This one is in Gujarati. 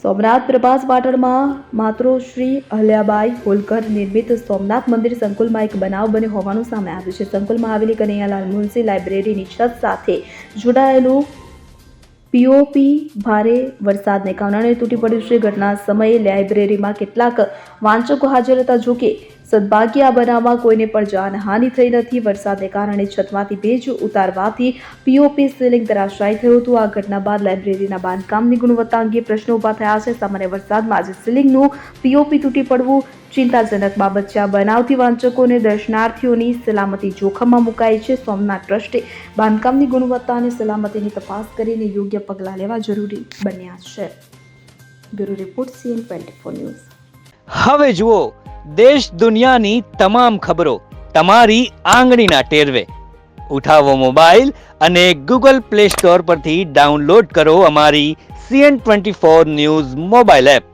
સોમનાથ પ્રભાસ પાટણમાં માતૃશ્રી અહલ્યાબાઈ હોલકર નિર્મિત સોમનાથ મંદિર સંકુલમાં એક બનાવ બન્યો હોવાનું સામે આવ્યું છે. સંકુલમાં આવેલી કનૈયાલાલ મુનશી લાઇબ્રેરીની છત સાથે જોડાયેલું પીઓપી ભારે વરસાદને કારણે તૂટી પડ્યું છે. ઘટના સમયે લાઇબ્રેરીમાં કેટલાક વાંચકો હાજર હતા. જોકે સદભાગ્ય આ બનાવમાં કોઈને પણ જાનહાનિ થઈ નથી. વરસાદને કારણે છતમાંથી ભેજ ઉતારવાથી પીઓપી સીલિંગ ધરાશાયી થયું હતું. આ ઘટના બાદ લાઇબ્રેરીના બાંધકામની ગુણવત્તા અંગે પ્રશ્નો ઊભા થયા છે. સામાન્ય વરસાદમાં આજે સીલિંગનું પીઓપી તૂટી પડવું ચિંતાજનક બાબત છે. આ બનાવથી વાંચકો અને દર્શનાર્થીઓની સલામતી જોખમમાં મુકાઈ છે. સોમનાથ ટ્રસ્ટે બાંધકામની ગુણવત્તા અને સલામતીની તપાસ કરીને યોગ્ય પગલાં લેવા જરૂરી બન્યા છે. Bureau report CN24 news. હવે જુઓ દેશ દુનિયાની તમામ ખબરો તમારી આંગળીના ટેરવે. ઉઠાવો મોબાઈલ અને Google Play Store પરથી ડાઉનલોડ કરો અમારી CN24 ન્યૂઝ મોબાઈલ એપ.